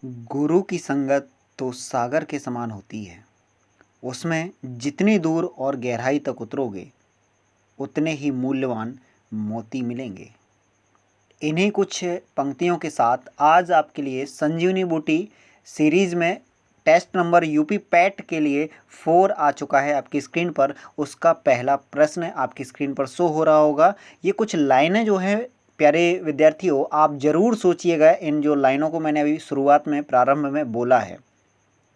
गुरु की संगत तो सागर के समान होती है। उसमें जितनी दूर और गहराई तक उतरोगे उतने ही मूल्यवान मोती मिलेंगे। इन्हीं कुछ पंक्तियों के साथ आज आपके लिए संजीवनी बूटी सीरीज़ में टेस्ट नंबर यूपी पैट के लिए 4 आ चुका है आपकी स्क्रीन पर। उसका पहला प्रश्न आपकी स्क्रीन पर शो हो रहा होगा। ये कुछ लाइनें जो हैं प्यारे विद्यार्थियों, आप ज़रूर सोचिएगा। इन जो लाइनों को मैंने अभी शुरुआत में प्रारंभ में बोला है,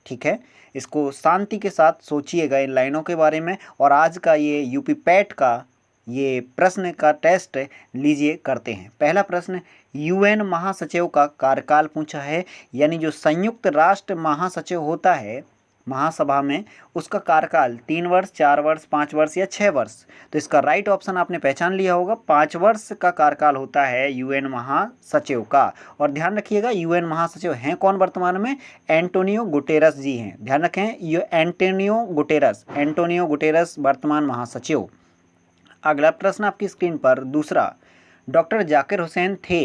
ठीक है, इसको शांति के साथ सोचिएगा इन लाइनों के बारे में। और आज का ये यूपी पैट का ये प्रश्न का टेस्ट लीजिए, करते हैं। पहला प्रश्न, यूएन महासचिव का कार्यकाल पूछा है, यानी जो संयुक्त राष्ट्र महासचिव होता है महासभा में, उसका कार्यकाल 3 वर्ष, 4 वर्ष, 5 वर्ष या 6 वर्ष। तो इसका राइट ऑप्शन आपने पहचान लिया होगा, 5 वर्ष का कार्यकाल होता है यूएन महासचिव का। और ध्यान रखिएगा, यूएन महासचिव हैं कौन वर्तमान में? एंटोनियो गुटेरस जी हैं। ध्यान रखें, ये एंटोनियो गुटेरस वर्तमान महासचिव। अगला प्रश्न आपकी स्क्रीन पर दूसरा, डॉक्टर जाकिर हुसैन थे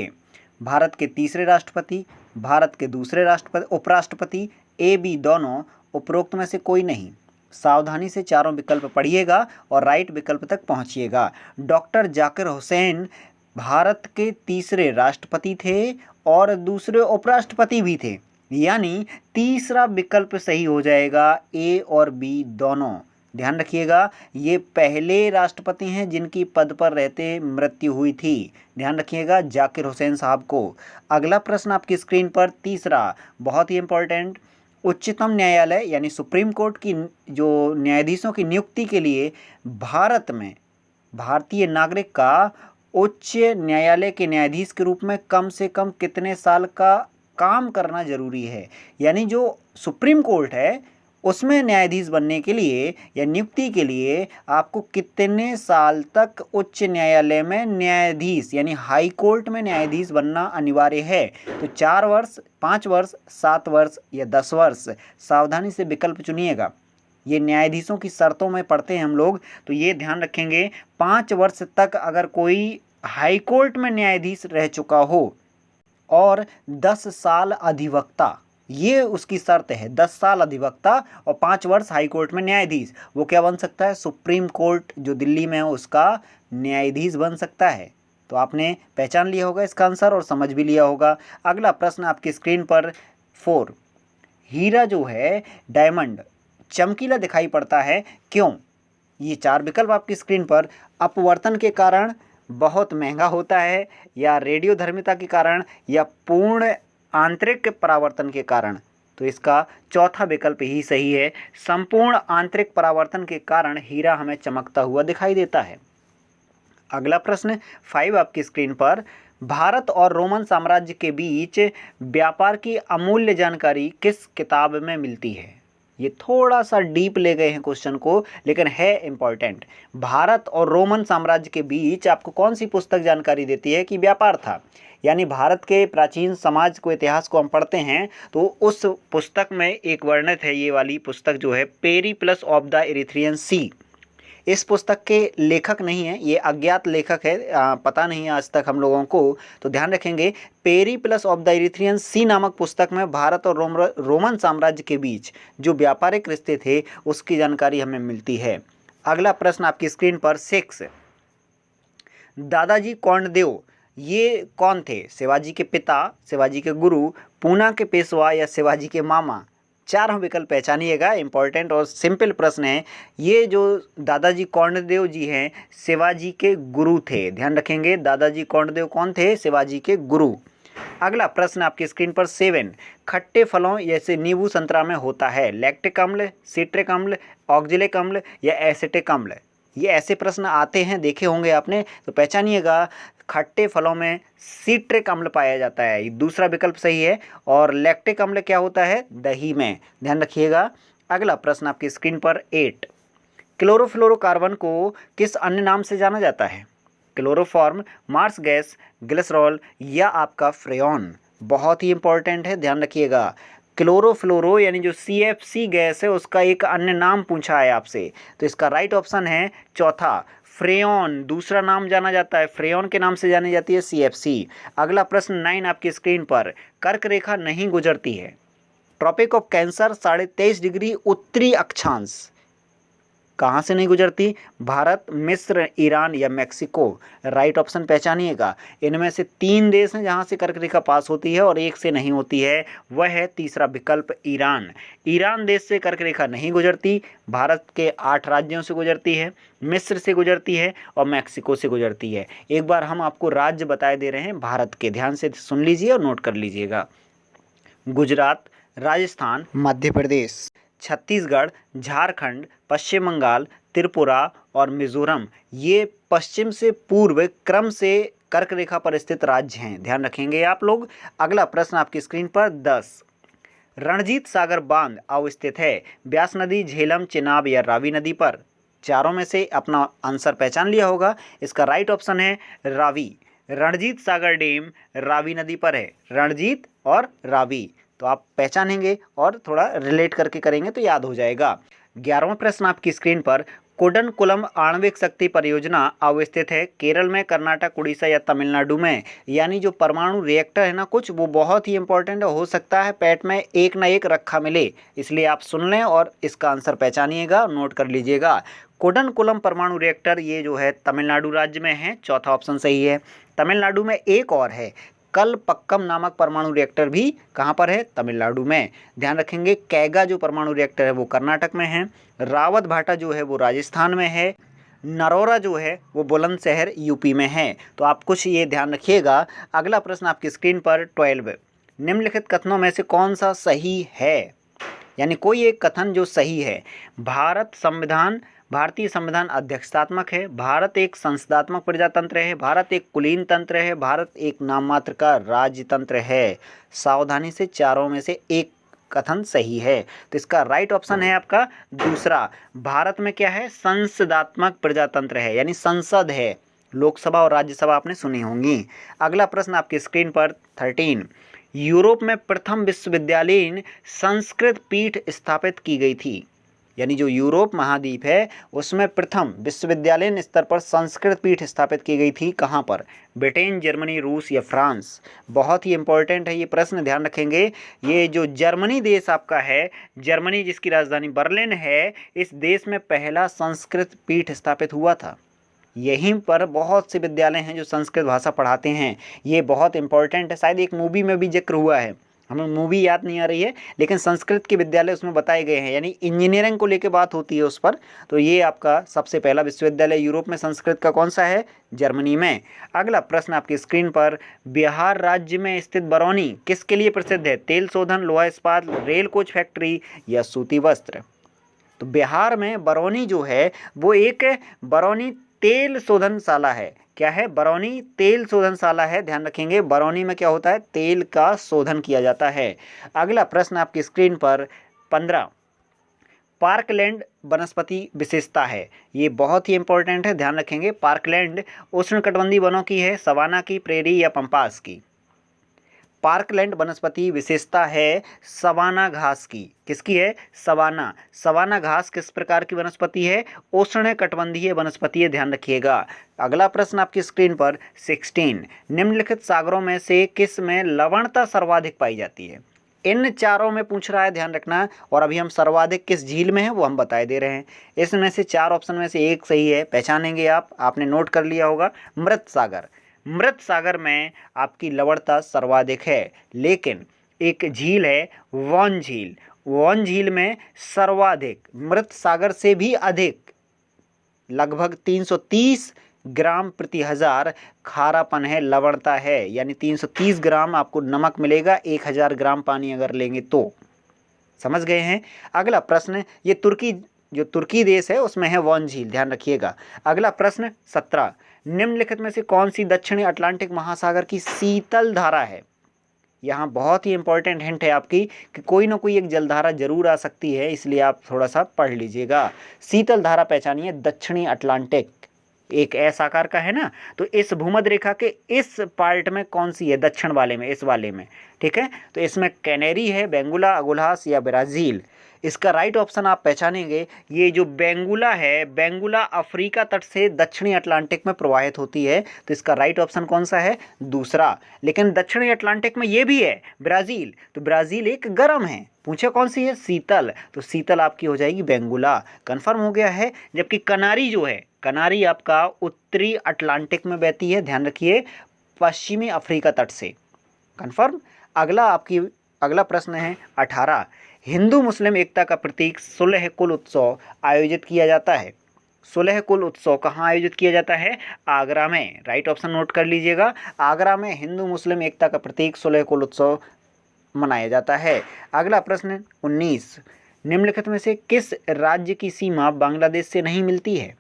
भारत के तीसरे राष्ट्रपति, भारत के दूसरे राष्ट्रपति, उपराष्ट्रपति, ए बी दोनों, उपरोक्त में से कोई नहीं। सावधानी से चारों विकल्प पढ़िएगा और राइट विकल्प तक पहुंचिएगा। डॉक्टर जाकिर हुसैन भारत के तीसरे राष्ट्रपति थे और दूसरे उपराष्ट्रपति भी थे, यानी तीसरा विकल्प सही हो जाएगा, ए और बी दोनों। ध्यान रखिएगा, ये पहले राष्ट्रपति हैं जिनकी पद पर रहते मृत्यु हुई थी। ध्यान रखिएगा जाकिर हुसैन साहब को। अगला प्रश्न आपकी स्क्रीन पर तीसरा, बहुत ही इंपॉर्टेंट, उच्चतम न्यायालय यानी सुप्रीम कोर्ट की जो न्यायाधीशों की नियुक्ति के लिए भारत में भारतीय नागरिक का उच्च न्यायालय के न्यायाधीश के रूप में कम से कम कितने साल का काम करना जरूरी है। यानी जो सुप्रीम कोर्ट है उसमें न्यायाधीश बनने के लिए या नियुक्ति के लिए आपको कितने साल तक उच्च न्यायालय में न्यायाधीश यानी हाई कोर्ट में न्यायाधीश बनना अनिवार्य है। तो 4 वर्ष, 5 वर्ष, 7 वर्ष या 10 वर्ष। सावधानी से विकल्प चुनिएगा। ये न्यायाधीशों की शर्तों में पढ़ते हैं हम लोग, तो ये ध्यान रखेंगे 5 वर्ष तक अगर कोई हाई कोर्ट में न्यायाधीश रह चुका हो और 10 साल अधिवक्ता, ये उसकी शर्त है, 10 साल अधिवक्ता और 5 वर्ष हाई कोर्ट में न्यायाधीश, वो क्या बन सकता है? सुप्रीम कोर्ट जो दिल्ली में है उसका न्यायाधीश बन सकता है। तो आपने पहचान लिया होगा इसका आंसर और समझ भी लिया होगा। अगला प्रश्न आपकी स्क्रीन पर 4, हीरा जो है डायमंड चमकीला दिखाई पड़ता है, क्यों? ये 4 विकल्प आपकी स्क्रीन पर, अपवर्तन के कारण, बहुत महंगा होता है, या रेडियोधर्मिता के कारण, या पूर्ण आंतरिक परावर्तन के कारण। तो इसका चौथा विकल्प ही सही है, संपूर्ण आंतरिक परावर्तन के कारण हीरा हमें चमकता हुआ दिखाई देता है। अगला प्रश्न 5 आपकी स्क्रीन पर, भारत और रोमन साम्राज्य के बीच व्यापार की अमूल्य जानकारी किस किताब में मिलती है? ये थोड़ा सा डीप ले गए हैं क्वेश्चन को, लेकिन है इम्पॉर्टेंट। भारत और रोमन साम्राज्य के बीच आपको कौन सी पुस्तक जानकारी देती है कि व्यापार था? यानी भारत के प्राचीन समाज को, इतिहास को हम पढ़ते हैं तो उस पुस्तक में एक वर्णित है, ये वाली पुस्तक जो है, पेरिप्लस ऑफ द इरिथ्रियन सी। इस पुस्तक के लेखक नहीं है, ये अज्ञात लेखक है, पता नहीं आज तक हम लोगों को। तो ध्यान रखेंगे, पेरिप्लस ऑफ द इरिथ्रियन सी नामक पुस्तक में भारत और रोमन साम्राज्य के बीच जो व्यापारिक रिश्ते थे उसकी जानकारी हमें मिलती है। अगला प्रश्न आपकी स्क्रीन पर 6, दादाजी कोंडदेव ये कौन थे? शिवाजी के पिता, शिवाजी के गुरु, पूना के पेशवा या शिवाजी के मामा? चारों विकल्प पहचानिएगा, इंपॉर्टेंट और सिंपल प्रश्न है। ये जो दादाजी कोंडदेव जी हैं शिवाजी के गुरु थे। ध्यान रखेंगे, दादाजी कोंडदेव कौन थे? शिवाजी के गुरु। अगला प्रश्न आपकी स्क्रीन पर 7, खट्टे फलों जैसे नींबू संतरा में होता है लैक्टिक अम्ल, सिट्रिक अम्ल, ऑक्जेलिक अम्ल या एसिटिक अम्ल? ये ऐसे प्रश्न आते हैं, देखे होंगे आपने, तो पहचानिएगा। खट्टे फलों में सिट्रिक अम्ल पाया जाता है, ये दूसरा विकल्प सही है। और लैक्टिक अम्ल क्या होता है? दही में। ध्यान रखिएगा। अगला प्रश्न आपकी स्क्रीन पर 8, क्लोरोफ्लोरोकार्बन को किस अन्य नाम से जाना जाता है? क्लोरोफॉर्म, मार्स गैस, ग्लिसरॉल या आपका फ्रेयॉन? बहुत ही इंपॉर्टेंट है, ध्यान रखिएगा। क्लोरोफ्लोरो यानी जो CFC गैस है उसका एक अन्य नाम पूछा है आपसे, तो इसका राइट ऑप्शन है चौथा फ्रेयॉन। दूसरा नाम जाना जाता है फ्रेयॉन के नाम से जानी जाती है CFC। अगला प्रश्न 9 आपकी स्क्रीन पर, कर्क रेखा नहीं गुजरती है। ट्रॉपिक ऑफ कैंसर 23.5 डिग्री उत्तरी अक्षांश कहाँ से नहीं गुजरती? भारत, मिस्र, ईरान या मैक्सिको। Right option पहचानिएगा। इनमें से 3 देश हैं जहाँ से कर्क रेखा पास होती है और एक से नहीं होती है, वह है तीसरा विकल्प ईरान। ईरान देश से कर्क रेखा नहीं गुजरती, भारत के 8 राज्यों से गुजरती है, मिस्र से गुजरती है और मैक्सिको से गुजरती है। एक बार हम आपको राज्य बताए दे रहे हैं भारत के, ध्यान से सुन लीजिए और नोट कर लीजिएगा। गुजरात, राजस्थान, मध्य प्रदेश, छत्तीसगढ़, झारखंड, पश्चिम बंगाल, त्रिपुरा और मिजोरम, ये पश्चिम से पूर्व क्रम से कर्क रेखा पर स्थित राज्य हैं, ध्यान रखेंगे आप लोग। अगला प्रश्न आपकी स्क्रीन पर 10, रणजीत सागर बांध अवस्थित है। ब्यास नदी, झेलम, चिनाब या रावी नदी पर। चारों में से अपना आंसर पहचान लिया होगा। इसका राइट ऑप्शन है रावी। रणजीत सागर डैम रावी नदी पर है, रणजीत और रावी, तो आप पहचानेंगे और थोड़ा रिलेट करके करेंगे तो याद हो जाएगा। 11वां प्रश्न आपकी स्क्रीन पर, कोडनकुलम आणविक शक्ति परियोजना अवस्थित है केरल में, कर्नाटक, उड़ीसा या तमिलनाडु में। यानी जो परमाणु रिएक्टर है ना कुछ, वो बहुत ही इंपॉर्टेंट है, हो सकता है पैट में एक ना एक रखा मिले, इसलिए आप सुन लें और इसका आंसर पहचानिएगा, नोट कर लीजिएगा। कोडनकुलम परमाणु रिएक्टर ये जो है तमिलनाडु राज्य में है, चौथा ऑप्शन सही है। तमिलनाडु में एक और है, कलपक्कम नामक परमाणु रिएक्टर भी कहाँ पर है? तमिलनाडु में, ध्यान रखेंगे। कैगा जो परमाणु रिएक्टर है वो कर्नाटक में है, रावत भाटा जो है वो राजस्थान में है, नरोरा जो है वो बुलंदशहर यूपी में है, तो आप कुछ ये ध्यान रखिएगा। अगला प्रश्न आपकी स्क्रीन पर 12, निम्नलिखित कथनों में से कौन सा सही है? यानी कोई एक कथन जो सही है। भारतीय संविधान अध्यक्षतात्मक है, भारत एक संसदात्मक प्रजातंत्र है, भारत एक कुलीन तंत्र है, भारत एक नाम मात्र का राजतंत्र है। सावधानी से चारों में से एक कथन सही है, तो इसका राइट ऑप्शन है आपका दूसरा। भारत में क्या है? संसदात्मक प्रजातंत्र है, यानी संसद है, लोकसभा और राज्यसभा आपने सुनी होंगी। अगला प्रश्न आपकी स्क्रीन पर 13, यूरोप में प्रथम विश्वविद्यालयीन संस्कृत पीठ स्थापित की गई थी। यानी जो यूरोप महाद्वीप है उसमें प्रथम विश्वविद्यालयीन स्तर पर संस्कृत पीठ स्थापित की गई थी, कहाँ पर? ब्रिटेन, जर्मनी, रूस या फ्रांस। बहुत ही इंपॉर्टेंट है ये प्रश्न, ध्यान रखेंगे। ये जो जर्मनी देश आपका है, जर्मनी जिसकी राजधानी बर्लिन है, इस देश में पहला संस्कृत पीठ स्थापित हुआ था। यहीं पर बहुत से विद्यालय हैं जो संस्कृत भाषा पढ़ाते हैं, ये बहुत इंपॉर्टेंट है। शायद एक मूवी में भी जिक्र हुआ है, हमें मूवी याद नहीं आ रही है, लेकिन संस्कृत के विद्यालय उसमें बताए गए हैं, यानी इंजीनियरिंग को लेकर बात होती है उस पर। तो ये आपका सबसे पहला विश्वविद्यालय यूरोप में संस्कृत का कौन सा है? जर्मनी में। अगला प्रश्न आपकी स्क्रीन पर, बिहार राज्य में स्थित बरौनी किसके लिए प्रसिद्ध है? तेल शोधन, लोहा इस्पात, रेल कोच फैक्ट्री या सूती वस्त्र। तो बिहार में बरौनी जो है वो एक बरौनी तेल शोधनशाला है। क्या है? बरौनी तेल शोधनशाला है, ध्यान रखेंगे। बरौनी में क्या होता है? तेल का शोधन किया जाता है। अगला प्रश्न आपकी स्क्रीन पर 15, पार्कलैंड वनस्पति विशेषता है, ये बहुत ही इंपॉर्टेंट है, ध्यान रखेंगे। पार्कलैंड उष्णकटिबंधीय वनों की है, सवाना की, प्रेरी या पंपास की। पार्कलैंड वनस्पति विशेषता है सवाना घास की। किसकी है? सवाना। सवाना घास किस प्रकार की वनस्पति है? उष्णकटिबंधीय वनस्पति है, ध्यान रखिएगा। अगला प्रश्न आपकी स्क्रीन पर 16, निम्नलिखित सागरों में से किस में लवणता सर्वाधिक पाई जाती है? इन चारों में पूछ रहा है, ध्यान रखना। और अभी हम सर्वाधिक किस झील में है वो हम बताए दे रहे हैं। इसमें से 4 ऑप्शन में से एक सही है, पहचानेंगे आप, आपने नोट कर लिया होगा। मृत सागर, मृत सागर में आपकी लवणता सर्वाधिक है। लेकिन एक झील है वॉन झील, वॉन झील में सर्वाधिक, मृत सागर से भी अधिक, लगभग 330 ग्राम प्रति हजार खारापन है, लवणता है। यानी 330 ग्राम आपको नमक मिलेगा 1000 ग्राम पानी अगर लेंगे तो। समझ गए हैं? अगला प्रश्न, ये तुर्की देश है उसमें है वॉन झील, ध्यान रखिएगा। अगला प्रश्न 17, निम्नलिखित में से कौन सी दक्षिणी अटलांटिक महासागर की शीतल धारा है? यहाँ बहुत ही इंपॉर्टेंट हिंट है आपकी कि कोई ना कोई एक जलधारा जरूर आ सकती है, इसलिए आप थोड़ा सा पढ़ लीजिएगा। शीतल धारा पहचानिए, दक्षिणी अटलांटिक। एक एस आकार का है ना, तो इस भूमध्य रेखा के इस पार्ट में कौन सी है, दक्षिण वाले में, इस वाले में, ठीक है। तो इसमें कैनेरी है, बेंगुला, अगुल्हास या ब्राज़ील। इसका राइट ऑप्शन आप पहचानेंगे, ये जो बेंगुला है, बेंगुला अफ्रीका तट से दक्षिणी अटलांटिक में प्रवाहित होती है, तो इसका राइट ऑप्शन कौन सा है, दूसरा। लेकिन दक्षिणी अटलांटिक में ये भी है ब्राज़ील, तो ब्राज़ील एक गर्म है, पूछे कौन सी है, शीतल, तो शीतल आपकी हो जाएगी बेंगुला, कंफर्म हो गया है। जबकि कनारी जो है, कनारी आपका उत्तरी अटलांटिक में बहती है, ध्यान रखिए, पश्चिमी अफ्रीका तट से, कंफर्म। अगला प्रश्न है 18, हिंदू मुस्लिम एकता का प्रतीक सुलह कुल उत्सव आयोजित किया जाता है। सुलह कुल उत्सव कहाँ आयोजित किया जाता है, आगरा में, राइट ऑप्शन नोट कर लीजिएगा, आगरा में हिंदू मुस्लिम एकता का प्रतीक सुलह कुल उत्सव मनाया जाता है। अगला प्रश्न 19, निम्नलिखित में से किस राज्य की सीमा बांग्लादेश से नहीं मिलती है,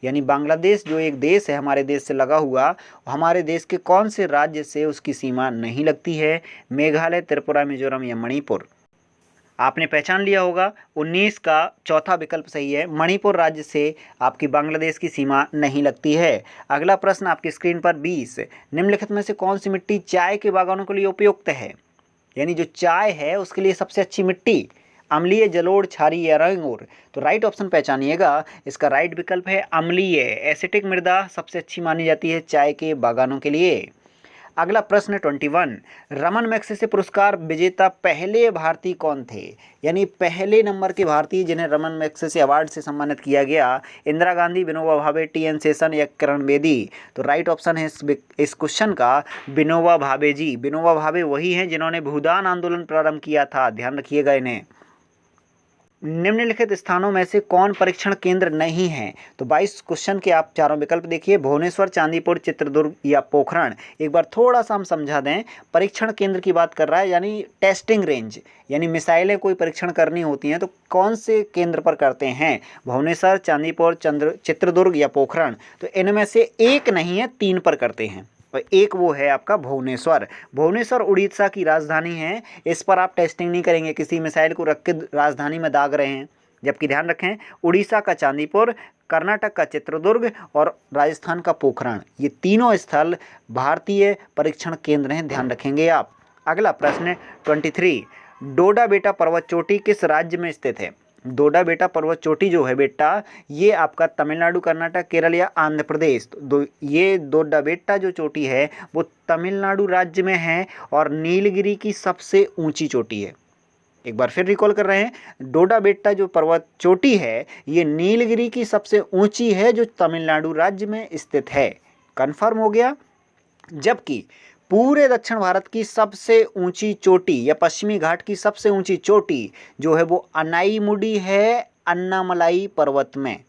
यानी बांग्लादेश जो एक देश है हमारे देश से लगा हुआ, हमारे देश के कौन से राज्य से उसकी सीमा नहीं लगती है, मेघालय, त्रिपुरा, मिजोरम या मणिपुर। आपने पहचान लिया होगा, 19 का चौथा विकल्प सही है, मणिपुर राज्य से आपकी बांग्लादेश की सीमा नहीं लगती है। अगला प्रश्न आपकी स्क्रीन पर 20, निम्नलिखित में से कौन सी मिट्टी चाय के बागानों के लिए उपयुक्त है, यानी जो चाय है उसके लिए सबसे अच्छी मिट्टी, अम्लीय, जलोढ़, क्षारीय या रंगोर। तो राइट ऑप्शन पहचानिएगा, इसका राइट विकल्प है अम्लीय, एसिटिक मृदा सबसे अच्छी मानी जाती है चाय के बागानों के लिए। अगला प्रश्न 21, रमन मैग्सेसे पुरस्कार विजेता पहले भारतीय कौन थे, यानी पहले नंबर के भारतीय जिन्हें रमन मैग्सेसे अवार्ड से सम्मानित किया गया, इंदिरा गांधी, विनोबा भावे, टी.एन. शेषन या किरण बेदी। तो राइट ऑप्शन है इस क्वेश्चन का विनोबा भावे जी। विनोबा भावे वही हैं जिन्होंने भूदान आंदोलन प्रारंभ किया था, ध्यान रखिएगा इन्हें। निम्नलिखित स्थानों में से कौन परीक्षण केंद्र नहीं है, तो 22 क्वेश्चन के आप चारों विकल्प देखिए, भुवनेश्वर, चांदीपुर, चित्रदुर्ग या पोखरण। एक बार थोड़ा सा हम समझा दें, परीक्षण केंद्र की बात कर रहा है, यानी टेस्टिंग रेंज, यानी मिसाइलें कोई परीक्षण करनी होती हैं तो कौन से केंद्र पर करते हैं, भुवनेश्वर, चांदीपुर, चित्रदुर्ग या पोखरण। तो इनमें से एक नहीं है, 3 पर करते हैं, और एक वो है आपका भुवनेश्वर। भुवनेश्वर उड़ीसा की राजधानी है, इस पर आप टेस्टिंग नहीं करेंगे, किसी मिसाइल को रख के राजधानी में दाग रहे हैं। जबकि ध्यान रखें, उड़ीसा का चांदीपुर, कर्नाटक का चित्रदुर्ग और राजस्थान का पोखरण, ये तीनों स्थल भारतीय परीक्षण केंद्र हैं, ध्यान रखेंगे आप। अगला प्रश्न 23, डोडा बेटा पर्वत चोटी किस राज्य में स्थित है। डोडा बेटा पर्वत चोटी जो है बेटा, ये आपका तमिलनाडु, कर्नाटक, केरल या आंध्र प्रदेश। ये डोडा बेटा जो चोटी है वो तमिलनाडु राज्य में है और नीलगिरी की सबसे ऊंची चोटी है। एक बार फिर रिकॉल कर रहे हैं, डोडा बेटा जो पर्वत चोटी है ये नीलगिरी की सबसे ऊंची है जो तमिलनाडु राज्य में स्थित है, कन्फर्म हो गया। जबकि पूरे दक्षिण भारत की सबसे ऊंची चोटी या पश्चिमी घाट की सबसे ऊंची चोटी जो है वो अनाईमुडी है, अन्नामलाई पर्वत में,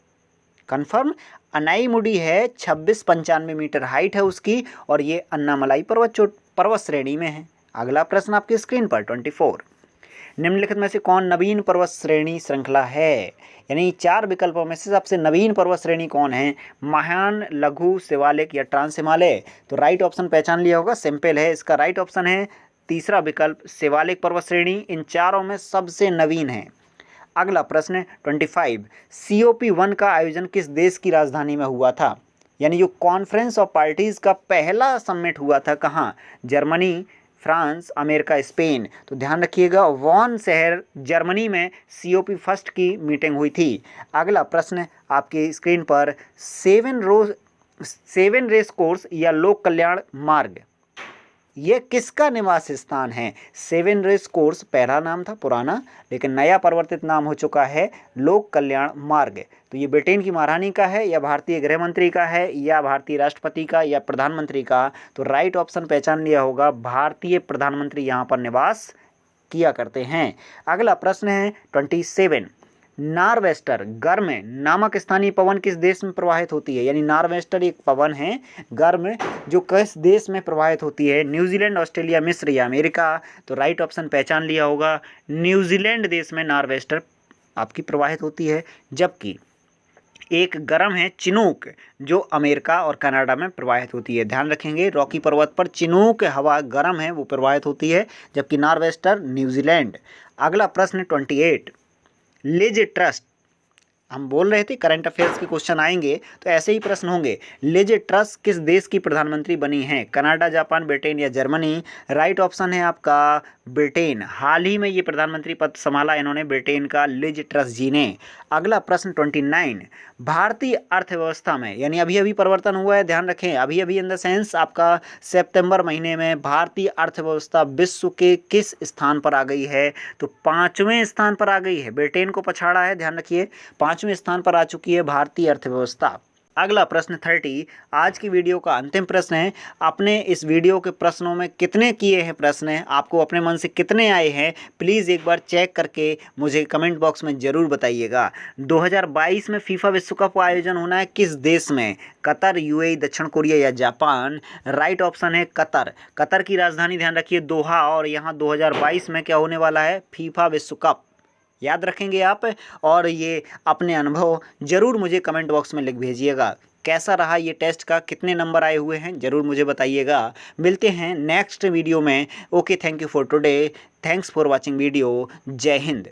कन्फर्म। अनाईमुडी है, 2695 मीटर हाइट है उसकी, और ये अन्नामलाई पर्वत श्रेणी में है। अगला प्रश्न आपकी स्क्रीन पर 24, निम्नलिखित में से कौन नवीन पर्वत श्रेणी श्रृंखला है, यानी 4 विकल्पों में से सबसे नवीन पर्वत श्रेणी कौन है, महान, लघु, शिवालिक या ट्रांस हिमालय। तो राइट ऑप्शन पहचान लिया होगा, सिंपल है, इसका राइट ऑप्शन है तीसरा विकल्प, शिवालिक पर्वत श्रेणी, इन चारों में सबसे नवीन है। अगला प्रश्न 25, COP1 का आयोजन किस देश की राजधानी में हुआ था, यानी जो कॉन्फ्रेंस ऑफ पार्टीज का पहला समिट हुआ था कहाँ, जर्मनी, फ्रांस, अमेरिका, स्पेन। तो ध्यान रखिएगा, वॉन शहर जर्मनी में COP फर्स्ट की मीटिंग हुई थी। अगला प्रश्न आपकी स्क्रीन पर, 7 रेस कोर्स या लोक कल्याण मार्ग, ये किसका निवास स्थान है। 7 रेस कोर्स पहला नाम था पुराना, लेकिन नया परिवर्तित नाम हो चुका है लोक कल्याण मार्ग। तो ये ब्रिटेन की महारानी का है या भारतीय गृह मंत्री का है या भारतीय राष्ट्रपति का या प्रधानमंत्री का। तो राइट ऑप्शन पहचान लिया होगा, भारतीय प्रधानमंत्री यहाँ पर निवास किया करते हैं। अगला प्रश्न है 27, नार्वेस्टर गर्म नामक स्थानीय पवन किस देश में प्रवाहित होती है, यानी नार्वेस्टर एक पवन है गर्म जो किस देश में प्रवाहित होती है, न्यूजीलैंड, ऑस्ट्रेलिया, मिस्र या अमेरिका। तो राइट ऑप्शन पहचान लिया होगा, न्यूजीलैंड देश में नार्वेस्टर आपकी प्रवाहित होती है। जबकि एक गर्म है चिनूक जो अमेरिका और कनाडा में प्रवाहित होती है, ध्यान रखेंगे, रॉकी पर्वत पर चिनूक हवा गर्म है वो प्रवाहित होती है, जबकि नार्वेस्टर न्यूजीलैंड। अगला प्रश्न 28, लिज ट्रस्ट हम बोल रहे थे करंट अफेयर्स के क्वेश्चन आएंगे तो ऐसे ही प्रश्न होंगे। लिज ट्रस किस देश की प्रधानमंत्री बनी हैं? कनाडा, जापान, ब्रिटेन या जर्मनी? राइट ऑप्शन है आपका ब्रिटेन। हाल ही में ये प्रधानमंत्री पद संभाला इन्होंने, ब्रिटेन का, लिज ट्रस जी ने। अगला प्रश्न 29, भारतीय अर्थव्यवस्था में, यानी अभी अभी परिवर्तन हुआ है, ध्यान रखें, अभी अभी इन द सेंस आपका सितंबर महीने में भारतीय अर्थव्यवस्था विश्व के किस स्थान पर आ गई है? तो 5वें स्थान पर आ गई है, ब्रिटेन को पछाड़ा है, ध्यान रखिए, 5वें स्थान पर आ चुकी है भारतीय अर्थव्यवस्था। अगला प्रश्न 30, आज की वीडियो का अंतिम प्रश्न है। आपने इस वीडियो के प्रश्नों में कितने किए हैं प्रश्न, आपको अपने मन से कितने आए हैं, प्लीज़ एक बार चेक करके मुझे कमेंट बॉक्स में ज़रूर बताइएगा। 2022 में फीफा विश्व कप का आयोजन होना है किस देश में? कतर, यूएई, दक्षिण कोरिया या जापान? राइट ऑप्शन है कतर। कतर की राजधानी ध्यान रखिए दोहा, और यहाँ 2022 में क्या होने वाला है? फीफा विश्व कप, याद रखेंगे आप। और ये अपने अनुभव ज़रूर मुझे कमेंट बॉक्स में लिख भेजिएगा। कैसा रहा ये टेस्ट का, कितने नंबर आए हुए हैं, ज़रूर मुझे बताइएगा। मिलते हैं नेक्स्ट वीडियो में। Okay, thank you for today, thanks for watching video. जय हिंद।